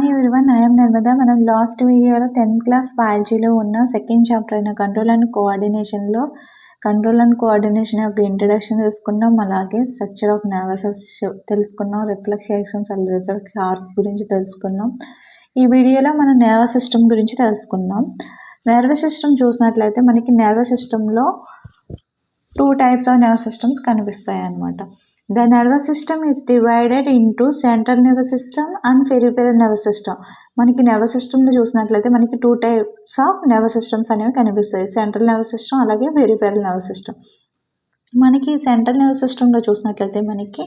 Hi everyone, I am Narmada. మనం last వీడియోలో 10th class బయాలజీలో ఉన్న సెకండ్ చాప్టర్ అయిన కంట్రోల్ అండ్ కోఆర్డినేషన్ యొక్క ఇంట్రడక్షన్ తెలుసుకున్నాం. అలాగే స్ట్రక్చర్ ఆఫ్ నర్వస్ సిస్టమ్ తెలుసుకున్నాం. Reflex actions and reflex arc గురించి తెలుసుకున్నాం. ఈ వీడియోలో మనం నర్వస్ సిస్టమ్ గురించి తెలుసుకుందాం. నర్వస్ సిస్టమ్ చూసినట్లయితే మనకి నర్వస్ సిస్టంలో 2 types of nervous systems కనిపిస్తాయి అన్నమాట. The nervous system is divided into central nervous system and peripheral nervous system. మనకి నర్వస్ సిస్టమ్లో చూసినట్లయితే మనకి 2 types of nervous systems అనేవి కనిపిస్తాయి. సెంట్రల్ నర్వస్ సిస్టమ్ అలాగే పెరిఫెరల్ నర్వస్ సిస్టమ్. మనకి సెంట్రల్ నర్వస్ సిస్టంలో చూసినట్లయితే మనకి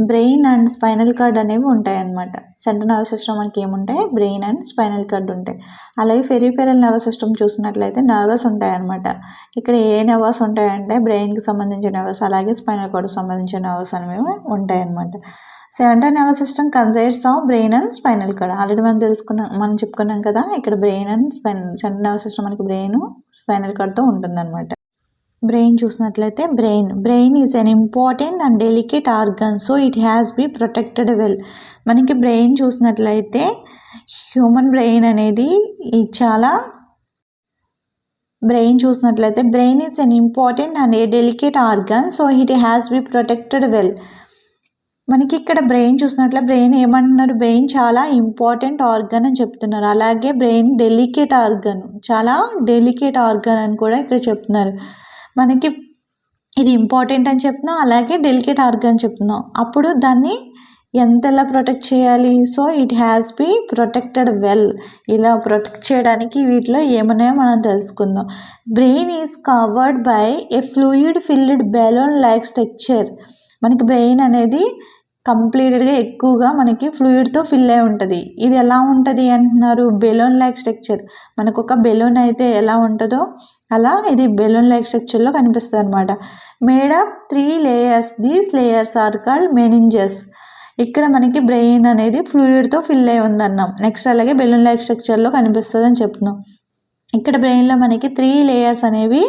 బ్రెయిన్ అండ్ స్పైనల్ కార్డ్ అనేవి ఉంటాయి అన్నమాట. సెంట్రల్ నర్వస్ సిస్టమ్ మనకి ఏముంటాయి, బ్రెయిన్ అండ్ స్పైనల్ కార్డ్ ఉంటాయి. అలాగే పెరిఫెరల్ నర్వస్ సిస్టమ్ చూసినట్లయితే నర్వస్ ఉంటాయి అన్నమాట. ఇక్కడ ఏ నర్వస్ ఉంటాయంటే బ్రెయిన్కి సంబంధించిన నర్వస్ అలాగే స్పైనల్ కార్డ్కి సంబంధించిన నర్వస్ అనేవి ఉంటాయి అన్నమాట. Central nervous system consists of brain and spinal cord. Already మనం చెప్పుకున్నాం కదా, ఇక్కడ brain and central nervous system మనకి బ్రెయిన్ స్పైనల్ కార్డ్తో ఉంటుందన్నమాట. బ్రెయిన్ చూసినట్లయితే brain is an important and delicate organ, so it has be protected well. మనకి brain చూసినట్లయితే హ్యూమన్ బ్రెయిన్ అనేది brain is an important and a delicate organ, so it has be protected well. మనకి ఇక్కడ brain చూసినట్లయితే brain ఏమంటున్నారు, brain చాలా important organ అని చెప్తున్నారు. అలాగే బ్రెయిన్ డెలికేట్ ఆర్గన్, చాలా డెలికేట్ ఆర్గన్ అని కూడా ఇక్కడ చెప్తున్నారు. మనకి ఇది ఇంపార్టెంట్ అని చెప్తున్నాం, అలాగే డెలికేట్ ఆర్గన్ చెప్తున్నాం. అప్పుడు దాన్ని ఎంతలా ప్రొటెక్ట్ చేయాలి, so it has be protected well. ఇలా ప్రొటెక్ట్ చేయడానికి వీటిలో ఏమన్నాయో మనం తెలుసుకుందాం. Brain is covered by a fluid filled balloon like structure. మనకి బ్రెయిన్ అనేది కంప్లీటెడ్గా ఎక్కువగా మనకి ఫ్లూయిడ్తో ఫిల్ అయి ఉంటుంది. ఇది ఎలా ఉంటుంది అంటున్నారు, బెలూన్ లైక్ స్ట్రక్చర్. మనకు ఒక బెలూన్ అయితే ఎలా ఉంటుందో అలా ఇది బెలూన్ లైక్ స్ట్రక్చర్లో కనిపిస్తుంది అనమాట. Made of 3 layers. These layers are called meninges. ఇక్కడ మనకి బ్రెయిన్ అనేది ఫ్లూయిడ్తో ఫిల్ అయి ఉందన్నాం. నెక్స్ట్ అలాగే బెలూన్ లైక్ స్ట్రక్చర్లో కనిపిస్తుంది అని చెప్తున్నాం. ఇక్కడ బ్రెయిన్లో మనకి 3 layers అనేవి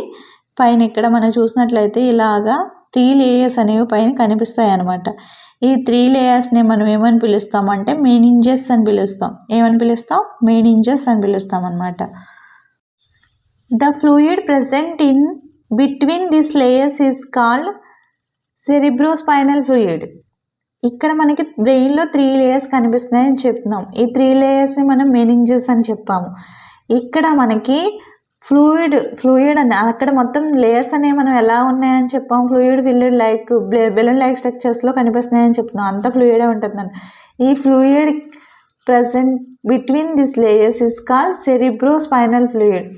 పైన ఇక్కడ మనం చూసినట్లయితే ఇలాగా 3 layers అనేవి పైన కనిపిస్తాయి అన్నమాట. ఈ 3 layers మనం ఏమని పిలుస్తామంటే మెనింజెస్ అని పిలుస్తాం. మెనింజెస్ అని పిలుస్తాం అన్నమాట. The fluid present in between these layers is called cerebrospinal fluid. ఇక్కడ మనకి బ్రెయిన్లో 3 layers కనిపిస్తున్నాయని చెప్తున్నాం. ఈ 3 layers మనం మెనింజెస్ అని చెప్పాము. ఇక్కడ మనకి ఫ్లూయిడ్ అని అక్కడ మొత్తం లేయర్స్ అనేవి మనం ఎలా ఉన్నాయని చెప్పాం, fluid filled like balloon like స్ట్రక్చర్స్లో కనిపిస్తున్నాయని చెప్తున్నాం. అంతా ఫ్లూయిడే ఉంటుందని. ఈ fluid present between this layers is called cerebrospinal fluid.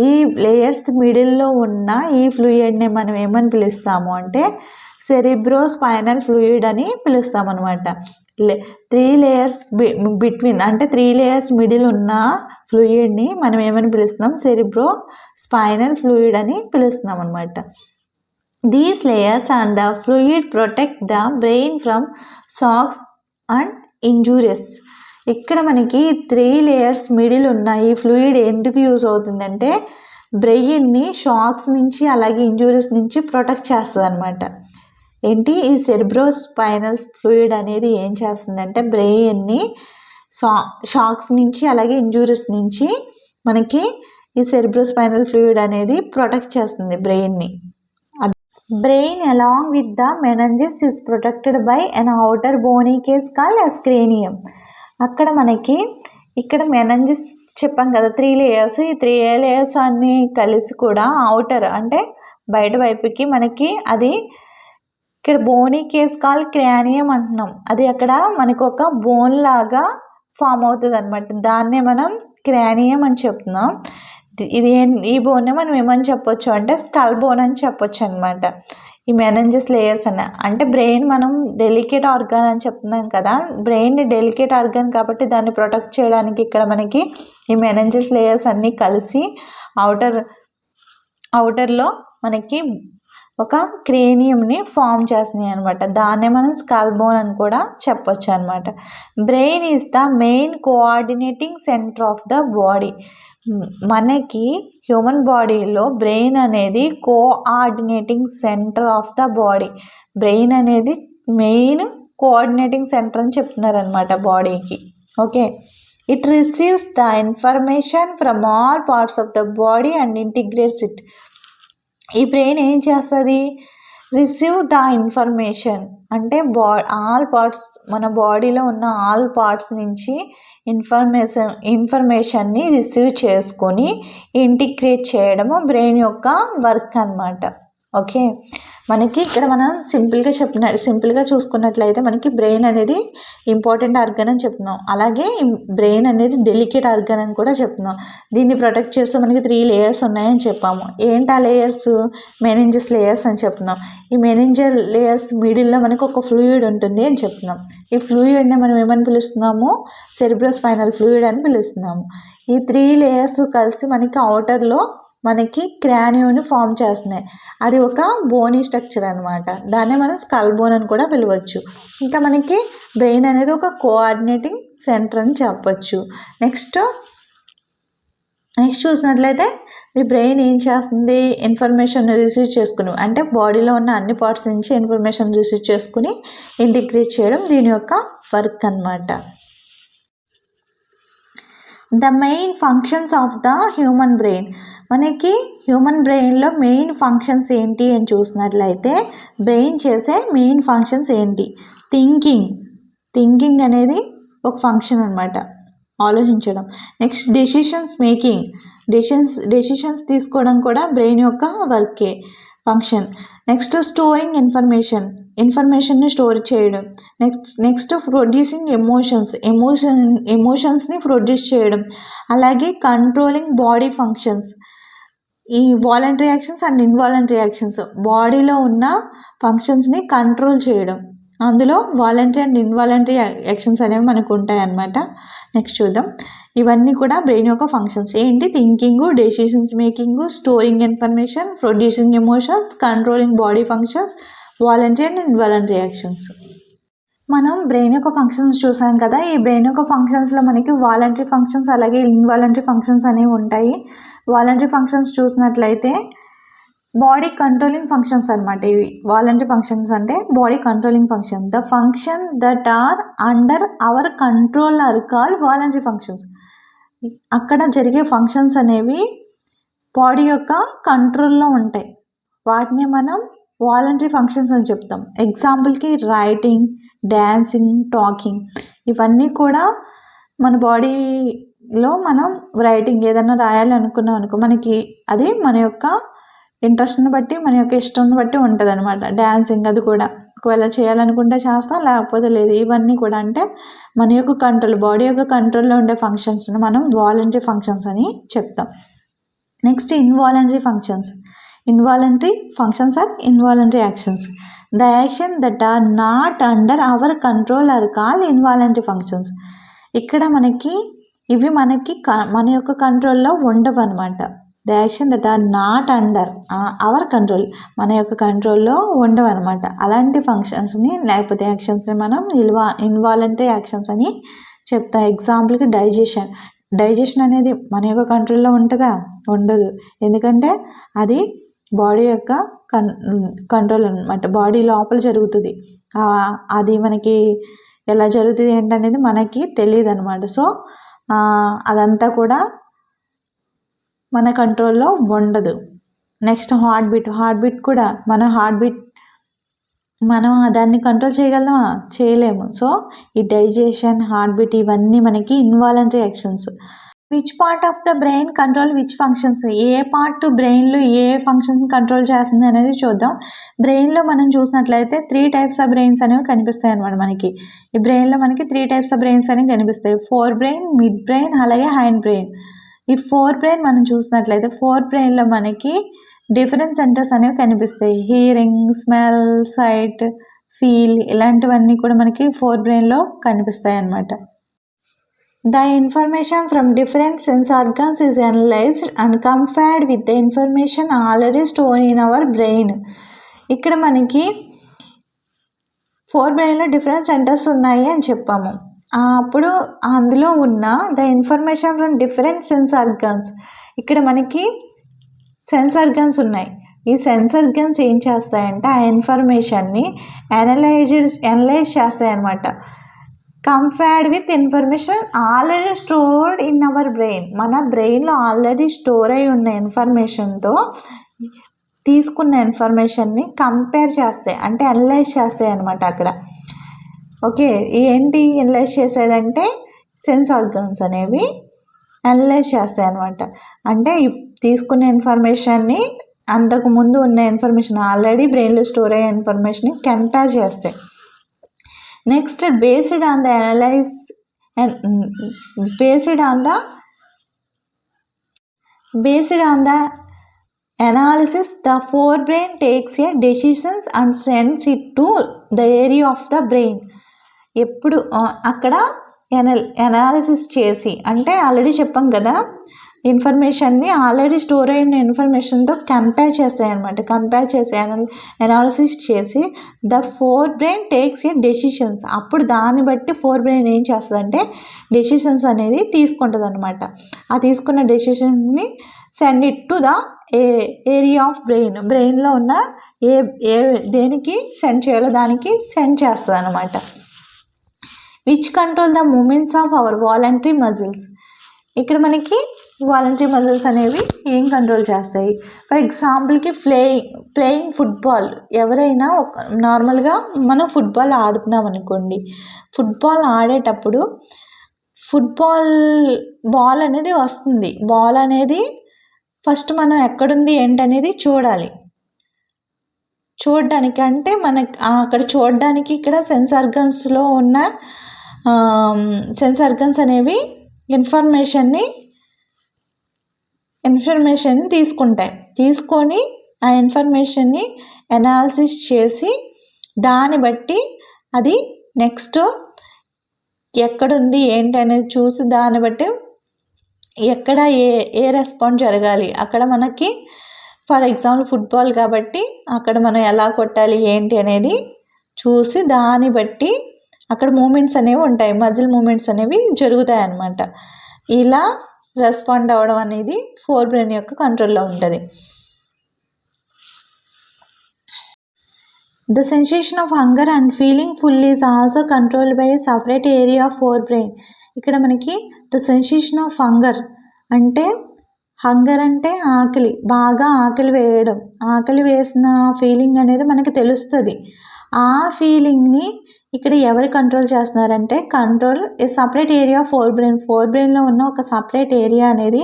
ఈ లేయర్స్ మిడిల్లో ఉన్న ఈ ఫ్లూయిడ్ని మనం ఏమని పిలుస్తాము అంటే సెరిబ్రోస్పైనల్ ఫ్లూయిడ్ అని పిలుస్తాం అనమాట. 3 layers బిట్వీన్ అంటే 3 layers మిడిల్ ఉన్న ఫ్లూయిడ్ని మనం ఏమని పిలుస్తున్నాం, సెరిబ్రోస్పైనల్ ఫ్లూయిడ్ అని పిలుస్తున్నాం అనమాట. These layers and the fluid protect the brain from shocks and injuries. ఇక్కడ మనకి 3 layers మిడిల్ ఉన్న ఈ ఫ్లూయిడ్ ఎందుకు యూజ్ అవుతుందంటే బ్రెయిన్ని షాక్స్ నుంచి అలాగే ఇంజూరీస్ నుంచి ప్రొటెక్ట్ చేస్తుంది అనమాట. ఏంటి, ఈ సెరిబ్రోస్పైనల్ ఫ్లూయిడ్ అనేది ఏం చేస్తుందంటే బ్రెయిన్ని షాక్స్ నుంచి అలాగే ఇంజూరీస్ నుంచి మనకి ఈ సెరిబ్రోస్పైనల్ ఫ్లూయిడ్ అనేది ప్రొటెక్ట్ చేస్తుంది బ్రెయిన్ని. Brain along with the meninges is protected by an outer bony case called as cranium. అక్కడ మనకి ఇక్కడ మెనింజెస్ చెప్పాం కదా 3 layers. ఈ 3 layers అన్నీ కలిసి కూడా ఔటర్ అంటే బయట వైపుకి మనకి అది ఇక్కడ బోనీ కేస్ కాల్డ్ క్రానియం అంటున్నాం. అది అక్కడ మనకు ఒక బోన్ లాగా ఫామ్ అవుతుంది అనమాట. దాన్నే మనం క్రానియం అని చెప్తున్నాం. ఈ బోన్నే మనం ఏమని చెప్పొచ్చు అంటే స్కల్ బోన్ అని చెప్పొచ్చు అనమాట. ఈ మెనింజెస్ లేయర్స్ అంటే బ్రెయిన్ మనం డెలికేట్ ఆర్గాన్ అని చెప్తున్నాం కదా, బ్రెయిన్ డెలికేట్ ఆర్గాన్ కాబట్టి దాన్ని ప్రొటెక్ట్ చేయడానికి ఇక్కడ మనకి ఈ మెనింజెస్ లేయర్స్ అన్నీ కలిసి ఔటర్లో మనకి ఒక క్రేనియంని ఫామ్ చేస్తున్నాయి అనమాట. దాన్నే మనం స్కల్ బోన్ అని కూడా చెప్పొచ్చు అనమాట. Brain is the main coordinating centre of the body. మనకి హ్యూమన్ బాడీలో బ్రెయిన్ అనేది coordinating centre of the body. Brain అనేది మెయిన్ కోఆర్డినేటింగ్ సెంటర్ అని చెప్తున్నారు అనమాట బాడీకి. Okay, it receives the information from all parts of the body and integrates it. ఈ brain ఏం చేస్తుంది? రిసీవ్ ద ఇన్ఫర్మేషన్ అంటే ఆల్ పార్ట్స్, మన బాడీలో ఉన్న ఆల్ పార్ట్స్ నుంచి ఇన్ఫర్మేషన్ని రిసీవ్ చేసుకొని ఇంటిగ్రేట్ చేయడము బ్రెయిన్ యొక్క వర్క్ అన్నమాట. ఓకే, మనకి ఇక్కడ మనం సింపుల్గా చూసుకున్నట్లయితే మనకి బ్రెయిన్ అనేది ఇంపార్టెంట్ ఆర్గన్ అని చెప్తున్నాం. అలాగే బ్రెయిన్ అనేది డెలికేట్ ఆర్గన్ అని కూడా చెప్తున్నాం. దీన్ని ప్రొటెక్ట్ చేస్తూ మనకి 3 లేయర్స్ ఉన్నాయని చెప్పాము. ఏంటి ఆ లేయర్స్? మెనింజస్ లేయర్స్ అని చెప్తున్నాం. ఈ మెనింజల్ లేయర్స్ మిడిల్లో మనకి ఒక ఫ్లూయిడ్ ఉంటుంది అని చెప్తున్నాం. ఈ ఫ్లూయిడ్ని మనం ఏమని పిలుస్తున్నాము? సెరిబ్రోస్పైనల్ ఫ్లూయిడ్ అని పిలుస్తున్నాము. ఈ 3 లేయర్స్ కలిసి మనకి అవుటర్లో మనకి క్రానియోని ఫామ్ చేస్తున్నాయి. అది ఒక బోనీ స్ట్రక్చర్ అనమాట. దాన్నే మనం స్కల్ బోన్ అని కూడా పిలవచ్చు. ఇంకా మనకి బ్రెయిన్ అనేది ఒక కోఆర్డినేటింగ్ సెంటర్ అని చెప్పచ్చు. నెక్స్ట్ చూసినట్లయితే ఈ బ్రెయిన్ ఏం చేస్తుంది? ఇన్ఫర్మేషన్ రిసీవ్ చేసుకుని, అంటే బాడీలో ఉన్న అన్ని పార్ట్స్ నుంచి ఇన్ఫర్మేషన్ రిసీవ్ చేసుకుని ఇంటిగ్రేట్ చేయడం దీని యొక్క వర్క్ అన్నమాట. The main functions of the human brain. మనకి హ్యూమన్ బ్రెయిన్లో మెయిన్ ఫంక్షన్స్ ఏంటి అని చూసినట్లయితే బ్రెయిన్ చేసే మెయిన్ ఫంక్షన్స్ ఏంటి? థింకింగ్ అనేది ఒక ఫంక్షన్ అనమాట, ఆలోచించడం. నెక్స్ట్ డెసిషన్స్ తీసుకోవడం కూడా బ్రెయిన్ యొక్క వర్కే, ఫంక్షన్. నెక్స్ట్ స్టోరింగ్ ఇన్ఫర్మేషన్ని స్టోర్ చేయడం. నెక్స్ట్ ప్రొడ్యూసింగ్ ఎమోషన్స్ని ప్రొడ్యూస్ చేయడం. అలాగే కంట్రోలింగ్ బాడీ ఫంక్షన్స్, ఈ voluntary actions and involuntary actions, బాడీలో ఉన్న ఫంక్షన్స్ని కంట్రోల్ చేయడం. అందులో వాలంటరీ అండ్ ఇన్వాలంటరీ యాక్షన్స్ అనేవి మనకు ఉంటాయి అన్నమాట. నెక్స్ట్ చూద్దాం. ఇవన్నీ కూడా బ్రెయిన్ యొక్క ఫంక్షన్స్ ఏంటి? Thinking, decisions making, storing information, producing emotions, controlling body functions, voluntary and involuntary actions. మనం బ్రెయిన్ యొక్క ఫంక్షన్స్ చూసాం కదా. ఈ బ్రెయిన్ యొక్క ఫంక్షన్స్లో మనకి వాలంటరీ ఫంక్షన్స్ అలాగే ఇన్వాలంటరీ ఫంక్షన్స్ అనేవి ఉంటాయి. వాలంటరీ ఫంక్షన్స్ చూసినట్లయితే బాడీ కంట్రోలింగ్ ఫంక్షన్స్ అనమాట. ఇవి వాలంటరీ ఫంక్షన్స్ అంటే body controlling function. The function that are under our control are called voluntary functions. అక్కడ జరిగే ఫంక్షన్స్ అనేవి బాడీ యొక్క కంట్రోల్లో ఉంటాయి. వాటిని మనం వాలంటరీ ఫంక్షన్స్ అని చెప్తాం. ఎగ్జాంపుల్కి రైటింగ్, డ్యాన్సింగ్, టాకింగ్, ఇవన్నీ కూడా మన బాడీలో మనం రైటింగ్ ఏదైనా రాయాలి అనుకున్నాం అనుకో, మనకి అది మన యొక్క ఇంట్రెస్ట్ని బట్టి, మన యొక్క ఇష్టంని బట్టి ఉంటుంది అనమాట. డ్యాన్సింగ్ అది కూడా ఒకవేళ చేయాలనుకుంటే చేస్తాం, లేకపోతే లేదు. ఇవన్నీ కూడా అంటే మన యొక్క కంట్రోల్, బాడీ యొక్క కంట్రోల్లో ఉండే ఫంక్షన్స్ని మనం వాలంటరీ ఫంక్షన్స్ అని చెప్తాం. Next involuntary functions. Involuntary functions are involuntary actions. The action that are not under our control are called involuntary functions. ఇక్కడ మనకి ఇవి మన యొక్క కంట్రోల్లో ఉండవు అనమాట. The action that are not under our control, మన యొక్క కంట్రోల్లో ఉండవు అనమాట. అలాంటి ఫంక్షన్స్ని లేకపోతే యాక్షన్స్ని మనం ఇన్వాలంటరీ యాక్షన్స్ అని చెప్తాం. ఎగ్జాంపుల్కి డైజెషన్ అనేది మన యొక్క కంట్రోల్లో ఉంటుందా? ఉండదు. ఎందుకంటే అది బాడీ యొక్క కంట్రోల్ అనమాట. బాడీ లోపల జరుగుతుంది. అది మనకి ఎలా జరుగుతుంది ఏంటనేది మనకి తెలియదు అనమాట. సో అదంతా కూడా మన కంట్రోల్లో ఉండదు. నెక్స్ట్ హార్ట్ బీట్ కూడా మనం దాన్ని కంట్రోల్ చేయగలమా? చేయలేము. సో ఈ డైజెషన్, హార్ట్ బీట్ ఇవన్నీ మనకి involuntary actions. Which part of the brain control which functions? A part బ్రెయిన్లో ఏ ఫంక్షన్స్ కంట్రోల్ చేస్తుంది అనేది చూద్దాం. బ్రెయిన్లో మనం చూసినట్లయితే 3 టైప్స్ ఆఫ్ బ్రెయిన్స్ అనేవి కనిపిస్తాయి అనమాట. మనకి ఈ బ్రెయిన్లో మనకి 3 టైప్స్ ఆఫ్ బ్రెయిన్స్ అనేవి కనిపిస్తాయి. ఫోర్ బ్రెయిన్, మిడ్ బ్రెయిన్, అలాగే హైండ్ బ్రెయిన్. ఈ ఫోర్ బ్రెయిన్ మనం చూసినట్లయితే ఫోర్ బ్రెయిన్లో మనకి డిఫరెంట్ సెంటర్స్ అనేవి కనిపిస్తాయి. హియరింగ్, స్మెల్, సైట్, ఫీల్ ఇలాంటివన్నీ కూడా మనకి ఫోర్ బ్రెయిన్లో కనిపిస్తాయి అన్నమాట. The information from different sense organs is analysed and compared with the information already store in our brain. ఇక్కడ మనకి ఫోర్ బ్రెయిన్లో డిఫరెంట్ సెంటర్స్ ఉన్నాయి అని చెప్పాము. అప్పుడు అందులో ఉన్న the information from different sense organs, ఇక్కడ మనకి సెన్స్ ఆర్గన్స్ ఉన్నాయి. ఈ సెన్స్ ఆర్గన్స్ ఏం చేస్తాయంటే ఆ ఇన్ఫర్మేషన్ని అనలైజ్ చేస్తాయి అన్నమాట. Compared with information already stored in our brain. మన బ్రెయిన్లో ఆల్రెడీ స్టోర్ అయి ఉన్న ఇన్ఫర్మేషన్తో తీసుకున్న ఇన్ఫర్మేషన్ని కంపేర్ చేస్తాయి, అంటే అనలైజ్ చేస్తాయి అనమాట అక్కడ. ఓకే, ఏంటి అనలైజ్ చేసేదంటే సెన్స్ ఆర్గన్స్ అనేవి అనలైజ్ చేస్తాయి అనమాట. అంటే తీసుకున్న ఇన్ఫర్మేషన్ని అంతకు ముందు ఉన్న ఇన్ఫర్మేషన్ ఆల్రెడీ బ్రెయిన్లో స్టోర్ అయ్యే ఇన్ఫర్మేషన్ని కంపేర్ చేస్తాయి. Next based on the analysis the forebrain takes a decisions and sends it to the area of the brain. ఎప్పుడు అక్కడ అనాలిసిస్ చేసి, అంటే ఆల్రెడీ చెప్పాం కదా, ఇన్ఫర్మేషన్ని ఆల్రెడీ స్టోర్ అయిన ఇన్ఫర్మేషన్తో కంపేర్ చేస్తాయి అనమాట. కంపేర్ చేసి అనాలిసిస్ చేసి the four brain takes A decisions. అప్పుడు దాన్ని బట్టి ఫోర్ బ్రెయిన్ ఏం చేస్తుందంటే డెసిషన్స్ అనేది తీసుకుంటుంది అనమాట. ఆ తీసుకున్న డెసిషన్స్ని send it to the area of బ్రెయిన్లో ఉన్న దేనికి సెండ్ చేయాలో దానికి సెండ్ చేస్తుంది అనమాట. Which control the movements of our voluntary muscles. ఇక్కడ మనకి వాలంటరీ మజిల్స్ అనేవి ఏం కంట్రోల్ చేస్తాయి? ఫర్ ఎగ్జాంపుల్కి ప్లేయింగ్ ఫుట్బాల్. ఎవరైనా నార్మల్గా మనం ఫుట్బాల్ ఆడుతున్నాం అనుకోండి, ఫుట్బాల్ ఆడేటప్పుడు బాల్ అనేది వస్తుంది. బాల్ అనేది ఫస్ట్ మనం ఎక్కడుంది ఏంటనేది చూడడానికి, అంటే మనకి అక్కడ చూడడానికి ఇక్కడ సెన్స్ ఆర్గన్స్లో ఉన్న సెన్స్ ఆర్గన్స్ అనేవి ఇన్ఫర్మేషన్ తీసుకొని ఆ ఇన్ఫర్మేషన్ని అనాలిసిస్ చేసి దాన్ని బట్టి అది నెక్స్ట్ ఎక్కడుంది ఏంటి అనేది చూసి దాన్ని బట్టి ఎక్కడ ఏ రెస్పాన్స్ జరగాలి అక్కడ మనకి. ఫర్ ఎగ్జాంపుల్ ఫుట్బాల్ కాబట్టి అక్కడ మనం ఎలా కొట్టాలి ఏంటి అనేది చూసి దాన్ని బట్టి అక్కడ మూమెంట్స్ అనేవి ఉంటాయి, మజిల్ మూమెంట్స్ అనేవి జరుగుతాయి అన్నమాట. ఇలా రెస్పాండ్ అవ్వడం అనేది ఫోర్ బ్రెయిన్ యొక్క కంట్రోల్లో ఉంటుంది. The sensation of hunger and feeling full is also controlled by separate area of four brain. ఇక్కడ మనకి ద సెన్సేషన్ ఆఫ్ హంగర్ అంటే ఆకలి, బాగా ఆకలి వేయడం, ఆకలి వేసిన ఫీలింగ్ అనేది మనకి తెలుస్తుంది. ఆ ఫీలింగ్ని ఇక్కడ ఎవరు కంట్రోల్ చేస్తున్నారంటే ఏ సపరేట్ ఏరియా ఫోర్ బ్రెయిన్లో ఉన్న ఒక సపరేట్ ఏరియా అనేది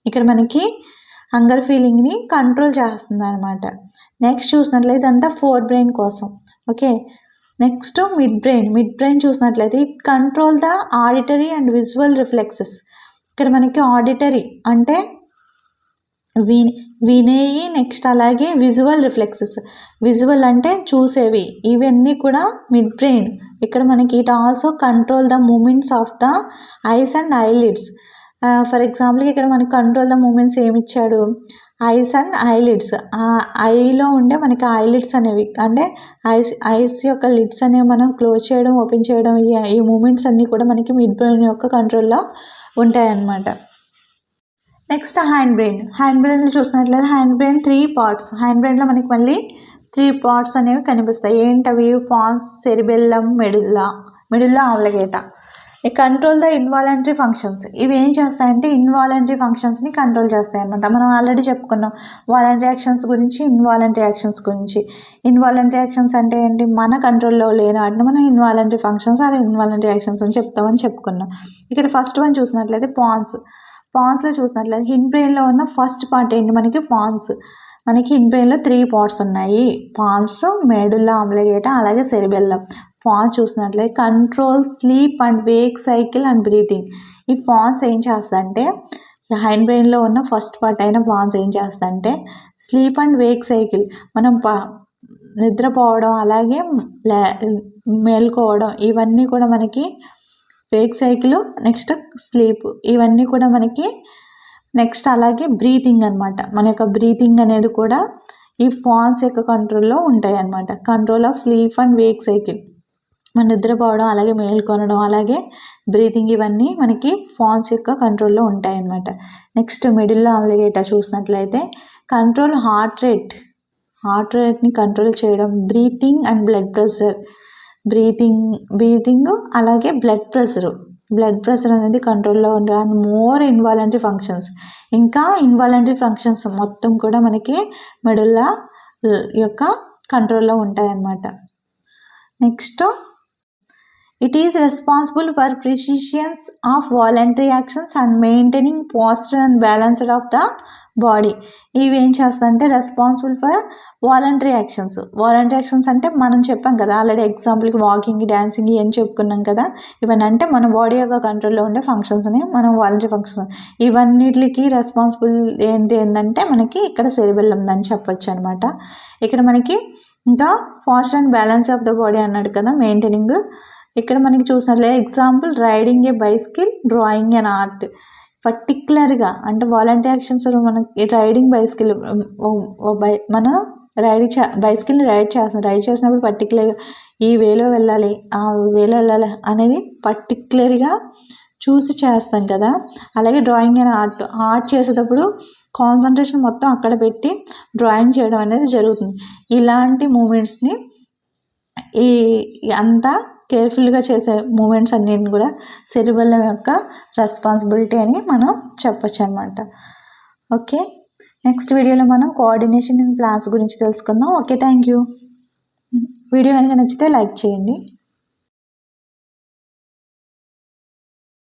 ఇక్కడ మనకి హంగర్ ఫీలింగ్ని కంట్రోల్ చేస్తుంది అనమాట. నెక్స్ట్ చూసినట్లయితే ఇదంతా ఫోర్ బ్రెయిన్ కోసం. ఓకే, నెక్స్ట్ మిడ్ బ్రెయిన్ చూసినట్లయితే it control the auditory and visual reflexes. ఇక్కడ మనకి ఆడిటరీ అంటే వినేయి, నెక్స్ట్ అలాగే విజువల్ రిఫ్లెక్సెస్, విజువల్ అంటే చూసేవి, ఇవన్నీ కూడా మిడ్ బ్రెయిన్. ఇక్కడ మనకి it also control the movements of the eyes and eyelids. For example ఇక్కడ మనకి కంట్రోల్ ద మూమెంట్స్ ఏమి ఇచ్చాడు? Eyes and eyelids. ఆ ఐలో ఉండే మనకి ఐలిడ్స్ అనేవి, అంటే ఐస్ యొక్క లిడ్స్ అనేవి మనం క్లోజ్ చేయడం ఓపెన్ చేయడం, ఈ మూమెంట్స్ అన్నీ కూడా మనకి మిడ్ బ్రెయిన్ యొక్క కంట్రోల్లో ఉంటాయన్నమాట. నెక్స్ట్ హ్యాండ్ బ్రెయిన్లో చూసినట్లయితే హ్యాండ్ బ్రెయిన్ 3 parts. హ్యాండ్ బ్రెయిన్లో మనకి మళ్ళీ 3 parts అనేవి కనిపిస్తాయి. ఏంటవి? Pons, cerebellum, medulla oblongata. ఈ కంట్రోల్ ద ఇన్వాలంటరీ ఫంక్షన్స్. ఇవి ఏం చేస్తాయంటే ఇన్వాలంటరీ ఫంక్షన్స్ని కంట్రోల్ చేస్తాయి అనమాట. మనం ఆల్రెడీ చెప్పుకున్నాం వాలంటరీ యాక్షన్స్ గురించి, ఇన్వాలంటరీ యాక్షన్స్ గురించి. ఇన్వాలంటరీ యాక్షన్స్ అంటే ఏంటి? మన కంట్రోల్లో లేని వాటిని మనం involuntary functions are involuntary actions అని చెప్పుకున్నాం. ఇక్కడ ఫస్ట్ వన్ చూసినట్లయితే పాన్స్లో చూసినట్లయితే హిన్ బ్రెయిన్లో ఉన్న ఫస్ట్ పార్ట్ ఏంటి? మనకి పాన్స్. మనకి హిన్ బ్రెయిన్లో 3 parts ఉన్నాయి. పాన్స్, మెడుల్లా ఆబ్లిగేటా, అలాగే సెరిబెల్లం. పాన్స్ చూసినట్లయితే control sleep and Wake cycle and breathing. ఈ పాన్స్ ఏం చేస్తుందంటే హైండ్ బ్రెయిన్లో ఉన్న ఫస్ట్ పార్ట్ అయిన పాన్స్ ఏం చేస్తుందంటే స్లీప్ అండ్ వేక్ సైకిల్, మనం నిద్రపోవడం అలాగే మేల్కోవడం, ఇవన్నీ కూడా మనకి వేక్ సైకిల్, నెక్స్ట్ స్లీప్, ఇవన్నీ కూడా మనకి నెక్స్ట్ అలాగే బ్రీతింగ్ అనమాట. మన యొక్క బ్రీతింగ్ అనేది కూడా ఈ ఫాన్స్ యొక్క కంట్రోల్లో ఉంటాయి అన్నమాట. Control of sleep and Wake cycle, మన నిద్రపోవడం అలాగే మేల్కొనడం అలాగే బ్రీతింగ్, ఇవన్నీ మనకి ఫాన్స్ యొక్క కంట్రోల్లో ఉంటాయి అన్నమాట. నెక్స్ట్ మెడుల్లా ఆబ్లిగేటా చూసినట్లయితే కంట్రోల్ హార్ట్ రేట్ని కంట్రోల్ చేయడం, breathing and blood pressure. Breathing అలాగే బ్లడ్ ప్రెషర్ అనేది కంట్రోల్లో ఉండాలి. అండ్ మోర్ ఇన్వాలంటరీ ఫంక్షన్స్, ఇంకా ఇన్వాలంటరీ ఫంక్షన్స్ మొత్తం కూడా మనకి మెడుల్లా యొక్క కంట్రోల్లో ఉంటాయన్నమాట. Next, it is responsible for precision of voluntary actions and maintaining posture and balance of the body. ఇవి ఏం చేస్తాయంటే రెస్పాన్సిబుల్ ఫర్ వాలంటరీ యాక్షన్స్ అంటే మనం చెప్పాం కదా ఆల్రెడీ, ఎగ్జాంపుల్కి వాకింగ్, డ్యాన్సింగ్ ఇవన్నీ చెప్పుకున్నాం కదా. ఇవన్నీ అంటే మన బాడీ యొక్క కంట్రోల్లో ఉండే ఫంక్షన్స్ని మనం వాలంటరీ ఫంక్షన్స్. ఇవన్నిటికి రెస్పాన్సిబుల్ ఏంటంటే మనకి ఇక్కడ సెరిబెల్లం ఉందని చెప్పొచ్చు అనమాట. ఇక్కడ మనకి ఇంకా fast and balance of the body అన్నాడు కదా, మెయింటైనింగ్. ఇక్కడ మనకి చూసినట్లే example riding a bicycle, drawing and art. పర్టికులర్గా అంటే వాలంటరీ యాక్షన్స్ మనకి రైడింగ్ బైసికల్, మన బైసికల్ని రైడ్ చేసినప్పుడు పర్టికులర్గా ఈ వేలో వెళ్ళాలి, ఆ వేలో వెళ్ళాలి అనేది పర్టికులర్గా చూసి చేస్తాం కదా. అలాగే డ్రాయింగ్ అండ్ ఆర్ట్ చేసేటప్పుడు కాన్సన్ట్రేషన్ మొత్తం అక్కడ పెట్టి డ్రాయింగ్ చేయడం అనేది జరుగుతుంది. ఇలాంటి మూమెంట్స్ని అంతా కేర్ఫుల్గా చేసే మూమెంట్స్ అన్నిటిని కూడా సెరిబెల్లం యొక్క రెస్పాన్సిబిలిటీ అని మనం చెప్పచ్చు అనమాట. ఓకే, నెక్స్ట్ వీడియోలో మనం కోఆర్డినేషన్ ఇన్ ప్లాన్స్ గురించి తెలుసుకుందాం. Okay, thank you. వీడియో కనుక నచ్చితే లైక్ చేయండి.